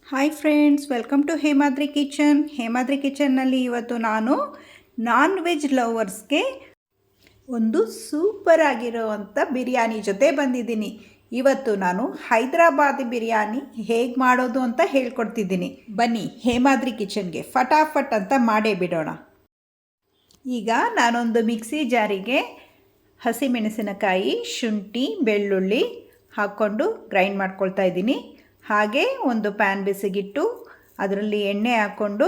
Hi friends, welcome to Hemadri kitchen. Hemadri ಕಿಚನ್ನಲ್ಲಿ ಇವತ್ತು ನಾನು ನಾನ್ ವೆಜ್ ಲವರ್ಸ್ಗೆ ಒಂದು ಸೂಪರ್ ಆಗಿರೋವಂಥ ಬಿರಿಯಾನಿ ಜೊತೆ ಬಂದಿದ್ದೀನಿ. ಇವತ್ತು ನಾನು ಹೈದರಾಬಾದಿ ಬಿರಿಯಾನಿ ಹೇಗೆ ಮಾಡೋದು ಅಂತ ಹೇಳ್ಕೊಡ್ತಿದ್ದೀನಿ. ಬನ್ನಿ ಹೇಮಾದ್ರಿ ಕಿಚನ್ಗೆ ಫಟಾಫಟ್ ಅಂತ ಮಾಡೇ ಬಿಡೋಣ. ಈಗ ನಾನೊಂದು ಮಿಕ್ಸಿ ಜಾರಿಗೆ ಹಸಿಮೆಣಸಿನಕಾಯಿ, ಶುಂಠಿ, ಬೆಳ್ಳುಳ್ಳಿ ಹಾಕ್ಕೊಂಡು ಗ್ರೈಂಡ್ ಮಾಡ್ಕೊಳ್ತಾ ಇದ್ದೀನಿ. ಹಾಗೆ ಒಂದು ಪ್ಯಾನ್ ಬಿಸಿಗಿಟ್ಟು ಅದರಲ್ಲಿ ಎಣ್ಣೆ ಹಾಕ್ಕೊಂಡು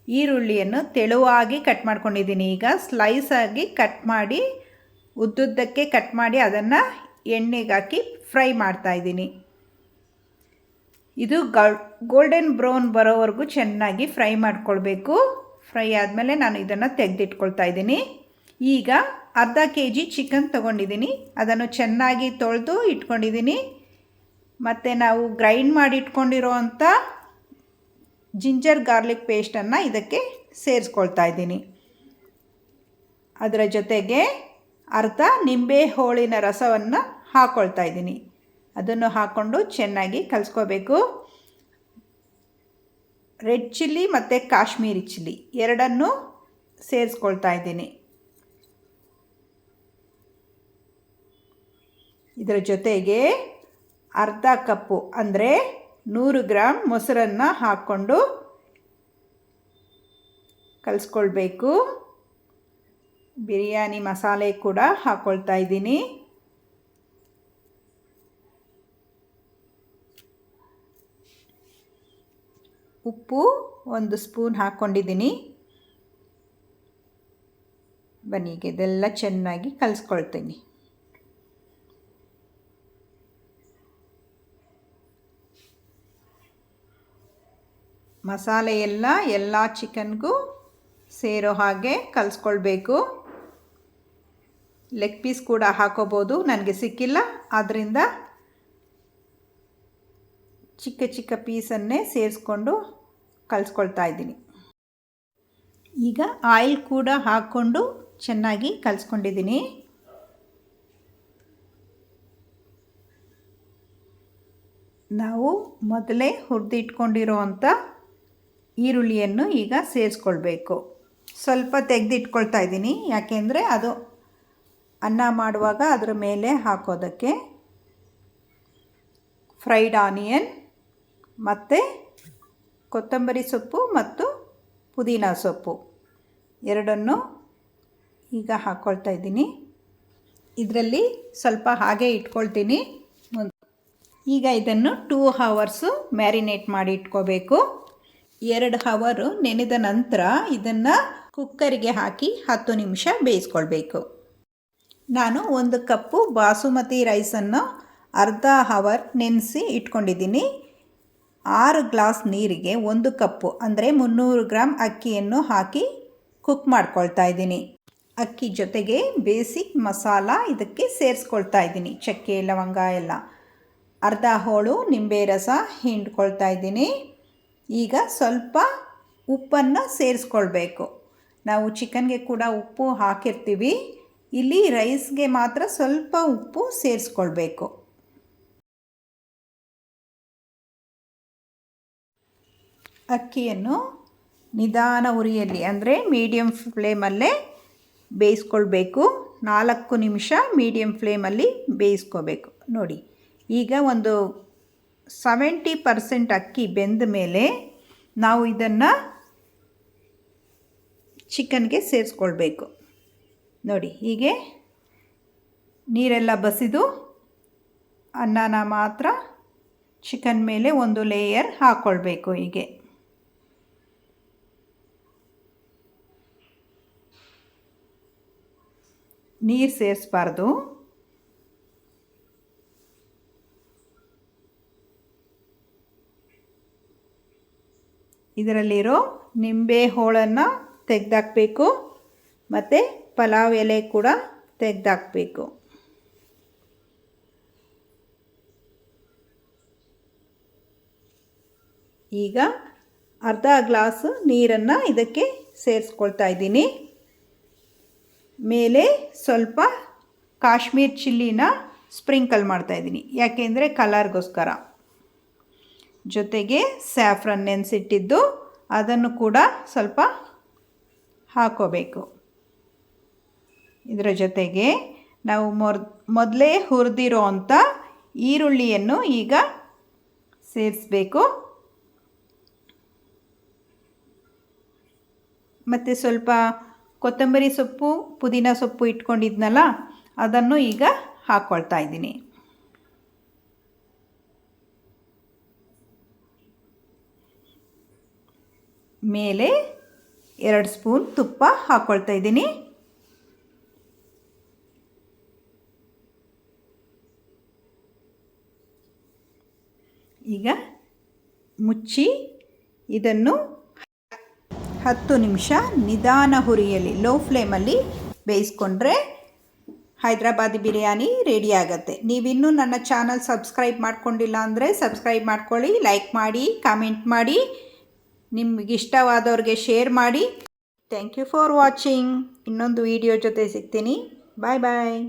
ಈರುಳ್ಳಿಯನ್ನು ತೆಳುವಾಗಿ ಕಟ್ ಮಾಡ್ಕೊಂಡಿದ್ದೀನಿ. ಈಗ ಸ್ಲೈಸ್ ಆಗಿ ಕಟ್ ಮಾಡಿ ಉದ್ದುದ್ದಕ್ಕೆ ಕಟ್ ಮಾಡಿ ಅದನ್ನು ಎಣ್ಣೆಗೆ ಹಾಕಿ ಫ್ರೈ ಮಾಡ್ತಾಯಿದ್ದೀನಿ. ಇದು ಗೋಲ್ಡನ್ ಬ್ರೌನ್ ಬರೋವರೆಗೂ ಚೆನ್ನಾಗಿ ಫ್ರೈ ಮಾಡ್ಕೊಳ್ಬೇಕು. ಫ್ರೈ ಆದಮೇಲೆ ನಾನು ಇದನ್ನು ತೆಗೆದಿಟ್ಕೊಳ್ತಾ ಇದ್ದೀನಿ. ಈಗ ಅರ್ಧ ಕೆಜಿ ಚಿಕನ್ ತೊಗೊಂಡಿದ್ದೀನಿ. ಅದನ್ನು ಚೆನ್ನಾಗಿ ತೊಳೆದು ಇಟ್ಕೊಂಡಿದ್ದೀನಿ. ಮತ್ತು ನಾವು ಗ್ರೈಂಡ್ ಮಾಡಿ ಇಟ್ಕೊಂಡಿರೋ ಅಂಥ ಜಿಂಜರ್ ಗಾರ್ಲಿಕ್ ಪೇಸ್ಟನ್ನು ಇದಕ್ಕೆ ಸೇರಿಸ್ಕೊಳ್ತಾ ಇದ್ದೀನಿ. ಅದರ ಜೊತೆಗೆ ಅರ್ಧ ನಿಂಬೆ ಹೋಳಿನ ರಸವನ್ನು ಹಾಕ್ಕೊಳ್ತಾ ಇದ್ದೀನಿ. ಅದನ್ನು ಹಾಕ್ಕೊಂಡು ಚೆನ್ನಾಗಿ ಕಲಿಸ್ಕೋಬೇಕು. ರೆಡ್ ಚಿಲ್ಲಿ ಮತ್ತು ಕಾಶ್ಮೀರಿ ಚಿಲ್ಲಿ ಎರಡನ್ನೂ ಸೇರಿಸ್ಕೊಳ್ತಾ ಇದ್ದೀನಿ. ಇದರ ಜೊತೆಗೆ ಅರ್ಧ ಕಪ್ಪು ಅಂದರೆ 100 ಗ್ರಾಮ್ ಮೊಸರನ್ನು ಹಾಕ್ಕೊಂಡು ಕಲಿಸ್ಕೊಳ್ಬೇಕು. ಬಿರಿಯಾನಿ ಮಸಾಲೆ ಕೂಡ ಹಾಕ್ಕೊಳ್ತಾ ಇದ್ದೀನಿ. ಉಪ್ಪು 1 ಸ್ಪೂನ್ ಹಾಕ್ಕೊಂಡಿದ್ದೀನಿ. ಬನ್ನಿ ಈಗ ಇದೆಲ್ಲ ಚೆನ್ನಾಗಿ ಕಲಿಸ್ಕೊಳ್ತೀನಿ. ಮಸಾಲೆ ಎಲ್ಲ ಚಿಕನ್ಗೂ ಸೇರೋ ಹಾಗೆ ಕಲಿಸ್ಕೊಳ್ಬೇಕು. ಲೆಗ್ ಪೀಸ್ ಕೂಡ ಹಾಕೋಬೋದು, ನನಗೆ ಸಿಕ್ಕಿಲ್ಲ ಆದ್ದರಿಂದ ಚಿಕ್ಕ ಚಿಕ್ಕ ಪೀಸನ್ನೇ ಸೇರಿಸ್ಕೊಂಡು ಕಲಿಸ್ಕೊಳ್ತಾ ಇದ್ದೀನಿ. ಈಗ ಆಯಿಲ್ ಕೂಡ ಹಾಕ್ಕೊಂಡು ಚೆನ್ನಾಗಿ ಕಲಿಸ್ಕೊಂಡಿದ್ದೀನಿ. ನಾವು ಮೊದಲೇ ಹುರಿದಿಟ್ಕೊಂಡಿರೋ ಅಂಥ ಈರುಳ್ಳಿಯನ್ನು ಈಗ ಸೇರಿಸ್ಕೊಳ್ಬೇಕು. ಸ್ವಲ್ಪ ತೆಗೆದಿಟ್ಕೊಳ್ತಾ ಇದ್ದೀನಿ, ಯಾಕೆಂದರೆ ಅದು ಅನ್ನ ಮಾಡುವಾಗ ಅದರ ಮೇಲೆ ಹಾಕೋದಕ್ಕೆ. ಫ್ರೈಡ್ ಆನಿಯನ್ ಮತ್ತು ಕೊತ್ತಂಬರಿ ಸೊಪ್ಪು ಮತ್ತು ಪುದೀನ ಸೊಪ್ಪು ಎರಡನ್ನು ಈಗ ಹಾಕ್ಕೊಳ್ತಾ ಇದ್ದೀನಿ. ಇದರಲ್ಲಿ ಸ್ವಲ್ಪ ಹಾಗೆ ಇಟ್ಕೊಳ್ತೀನಿ. ಈಗ ಇದನ್ನು 2 ಅವರ್ಸು ಮ್ಯಾರಿನೇಟ್ ಮಾಡಿ ಇಟ್ಕೋಬೇಕು. 2 ಅವರ್ ನೆನೆದ ನಂತರ ಇದನ್ನು ಕುಕ್ಕರಿಗೆ ಹಾಕಿ 10 ನಿಮಿಷ ಬೇಯಿಸ್ಕೊಳ್ಬೇಕು. ನಾನು 1 ಕಪ್ಪು ಬಾಸುಮತಿ ರೈಸನ್ನು ಅರ್ಧ ಅವರ್ ನೆನೆಸಿ ಇಟ್ಕೊಂಡಿದ್ದೀನಿ. 6 ಗ್ಲಾಸ್ ನೀರಿಗೆ 1 ಕಪ್ಪು ಅಂದರೆ 300 ಗ್ರಾಮ್ ಅಕ್ಕಿಯನ್ನು ಹಾಕಿ ಕುಕ್ ಮಾಡ್ಕೊಳ್ತಾ ಇದ್ದೀನಿ. ಅಕ್ಕಿ ಜೊತೆಗೆ ಬೇಸಿಕ್ ಮಸಾಲ ಇದಕ್ಕೆ ಸೇರಿಸ್ಕೊಳ್ತಾ ಇದ್ದೀನಿ. ಚಕ್ಕೆ, ಲವಂಗ ಎಲ್ಲ. ಅರ್ಧ ಹೋಳು ನಿಂಬೆ ರಸ ಹಿಂಡ್ಕೊಳ್ತಾ ಇದ್ದೀನಿ. ಈಗ ಸ್ವಲ್ಪ ಉಪ್ಪನ್ನು ಸೇರಿಸ್ಕೊಳ್ಬೇಕು. ನಾವು ಚಿಕನ್ಗೆ ಕೂಡ ಉಪ್ಪು ಹಾಕಿರ್ತೀವಿ, ಇಲ್ಲಿ ರೈಸ್ಗೆ ಮಾತ್ರ ಸ್ವಲ್ಪ ಉಪ್ಪು ಸೇರಿಸ್ಕೊಳ್ಬೇಕು. ಅಕ್ಕಿಯನ್ನು ನಿಧಾನ ಉರಿಯಲ್ಲಿ ಅಂದರೆ ಮೀಡಿಯಮ್ ಫ್ಲೇಮಲ್ಲೇ ಬೇಯಿಸ್ಕೊಳ್ಬೇಕು. 4 ನಿಮಿಷ ಮೀಡಿಯಮ್ ಫ್ಲೇಮಲ್ಲಿ ಬೇಯಿಸ್ಕೋಬೇಕು. ನೋಡಿ, ಈಗ ಒಂದು 70% ಅಕ್ಕಿ ಬೆಂದ ಮೇಲೆ ನಾವು ಇದನ್ನು ಚಿಕನ್ಗೆ ಸೇರಿಸ್ಕೊಳ್ಬೇಕು. ನೋಡಿ, ಹೀಗೆ ನೀರೆಲ್ಲ ಬಸಿದು ಅನ್ನನ ಮಾತ್ರ ಚಿಕನ್ ಮೇಲೆ ಒಂದು ಲೇಯರ್ ಹಾಕ್ಕೊಳ್ಬೇಕು. ಹೀಗೆ ನೀರು ಸೇರಿಸಬಾರ್ದು. ಇದರಲ್ಲಿರೋ ನಿಂಬೆ ಹೋಳನ್ನು ತೆಗೆದಾಕಬೇಕು ಮತ್ತು ಪಲಾವ್ ಎಲೆ ಕೂಡ ತೆಗೆದಾಕಬೇಕು. ಈಗ ಅರ್ಧ ಗ್ಲಾಸ್ ನೀರನ್ನು ಇದಕ್ಕೆ ಸೇರಿಸ್ಕೊಳ್ತಾ ಇದ್ದೀನಿ. ಮೇಲೆ ಸ್ವಲ್ಪ ಕಾಶ್ಮೀರ್ ಚಿಲ್ಲಿನ ಸ್ಪ್ರಿಂಕಲ್ ಮಾಡ್ತಾಯಿದ್ದೀನಿ, ಯಾಕೆಂದರೆ ಕಲರ್ಗೋಸ್ಕರ. ಜೊತೆಗೆ ಸ್ಯಾಫ್ರನ್ ನೆನೆಸಿಟ್ಟಿದ್ದು ಅದನ್ನು ಕೂಡ ಸ್ವಲ್ಪ ಹಾಕೋಬೇಕು. ಇದರ ಜೊತೆಗೆ ನಾವು ಮೊದಲೇ ಹುರಿದಿರೋ ಅಂಥ ಈರುಳ್ಳಿಯನ್ನು ಈಗ ಸೇರಿಸಬೇಕು. ಮತ್ತು ಸ್ವಲ್ಪ ಕೊತ್ತಂಬರಿ ಸೊಪ್ಪು, ಪುದೀನ ಸೊಪ್ಪು ಇಟ್ಕೊಂಡಿದ್ನಲ್ಲ ಅದನ್ನು ಈಗ ಹಾಕ್ಕೊಳ್ತಾ ಇದ್ದೀನಿ. ಮೇಲೆ 2 ಸ್ಪೂನ್ ತುಪ್ಪ ಹಾಕ್ಕೊಳ್ತಾ ಇದ್ದೀನಿ. ಈಗ ಮುಚ್ಚಿ ಇದನ್ನು 10 ನಿಮಿಷ ನಿಧಾನ ಹುರಿಯಲ್ಲಿ ಲೋ ಫ್ಲೇಮಲ್ಲಿ ಬೇಯಿಸ್ಕೊಂಡ್ರೆ ಹೈದ್ರಾಬಾದಿ ಬಿರಿಯಾನಿ ರೆಡಿ ಆಗುತ್ತೆ. ನೀವಿನ್ನೂ ನನ್ನ ಚಾನಲ್ ಸಬ್ಸ್ಕ್ರೈಬ್ ಮಾಡ್ಕೊಂಡಿಲ್ಲ ಅಂದರೆ ಸಬ್ಸ್ಕ್ರೈಬ್ ಮಾಡ್ಕೊಳ್ಳಿ, ಲೈಕ್ ಮಾಡಿ, ಕಾಮೆಂಟ್ ಮಾಡಿ, ನಿಮಗಿಷ್ಟವಾದವ್ರಿಗೆ ಶೇರ್ ಮಾಡಿ. Thank you for watching. ಇನ್ನೊಂದು ವಿಡಿಯೋ ಜೊತೆ ಸಿಗ್ತೀನಿ. ಬಾಯ್ ಬಾಯ್.